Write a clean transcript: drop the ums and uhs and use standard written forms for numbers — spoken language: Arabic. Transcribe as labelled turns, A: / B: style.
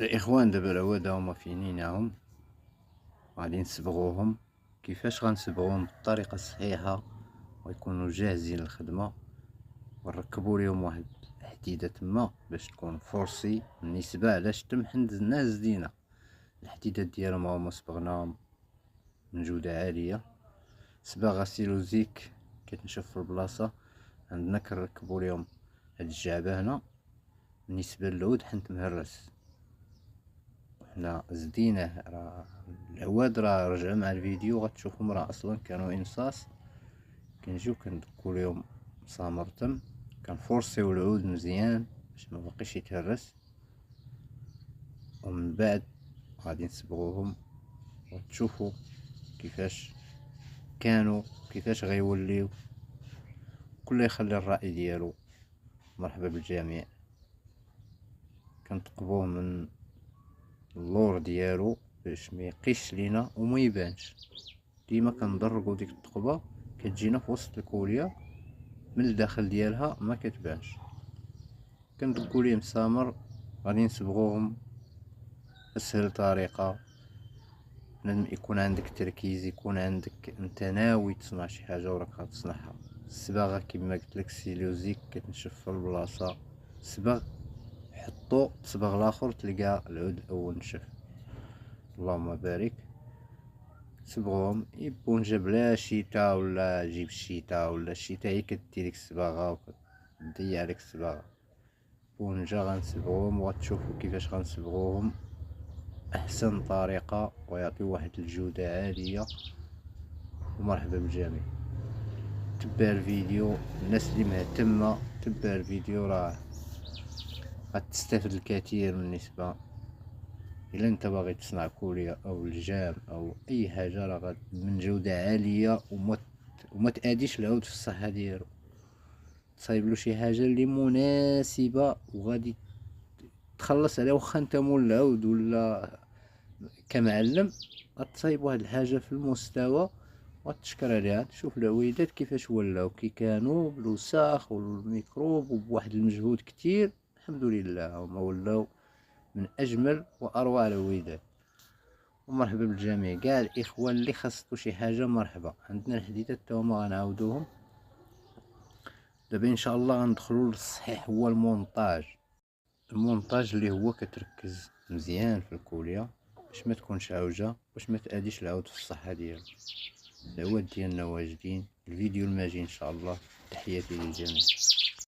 A: الاخوان دابا العواد هما فينيناهم، غادي نصبغوهم. كيفاش غنصبغوهم بالطريقه الصحيحه ويكونوا جاهزين للخدمه، ونركبوا ليهم واحد الحديده تما باش تكون فورسي بالنسبه علاش تمحنا زدينا الحديدات ديالهم هما صبغناهم من جوده عاليه. صباغه سيلوزيك كتنشف في البلاصه عندنا، كنركبوا ليهم هاد الجعبه هنا بالنسبه للعود حنت مهرس. حنا زديناه، راه العواد راه رجعوا مع الفيديو غتشوفهم راه اصلا كانوا انصاص. كنجيو كندكو ليهم مسامر تم، كنفورسيو العود مزيان باش ما باقيش يتهرس، ومن بعد غادي نصبغوهم وتشوفوا كيفاش كانوا كيفاش غيوليو. كل يخلي الرأي ديالو. مرحبا بالجميع. كنتقبوه من اللور ديالو باش ما يقيش لينا وما يبانش. ديما كندرقو ديك التقبه كتجينا في وسط الكوليه، من الداخل ديالها ما كتبانش. كندقو ليه مسامر، غادي نصبغوهم اسهل طريقه. لازم يكون عندك تركيز، يكون عندك انت ناوي تصنع شي حاجه وراك غتصنعها. الصباغه كما قلت لك سيلوزيك كتنشف في البلاصه، صبغ حطو صبغ الاخر تلقى العود الاول نشف. اللهم بارك. صبغوهم يبونجا بلا شيتا، ولا جيب الشيتا، ولا الشيتا هي كدير لك الصباغه وكتضيع لك الصباغه. بونجا غنصبغوهم وغتشوفوا كيفاش غنصبغوهم احسن طريقه ويعطيو واحد الجوده عاليه. ومرحبا بالجميع. تبع الفيديو، الناس اللي مهتمه تبع الفيديو راه غتستافد الكثير. من نسبه الا انت باغي تصنع كوليا او الجام او اي حاجه راه من جوده عاليه وما تاديش العود في الصحه ديالو. تصايب له شي حاجه اللي مناسبه وغادي تخلص عليه. واخا انت مول العود ولا كمعلم، غتصايب واحد الحاجه في المستوى وتشكر عليها. تشوف العويدات كيفاش ولاو كي كانوا بالوساخ والميكروب وبواحد المجهود كتير، الحمد لله هما ولاو من اجمل واروع العويدات. ومرحبا بالجميع كاع الاخوان اللي خاصو شي حاجه. مرحبا. عندنا الحديدات تا هما غنعاودوهم دابا ان شاء الله. غندخلوا للصحيح، هو المونتاج. المونتاج اللي هو كتركز مزيان في الكوليه باش ما تكونش عوجه، باش ما تاديش العود في الصحه ديالو. العواد ديالنا واجدين. الفيديو الماجي ان شاء الله. تحياتي للجميع.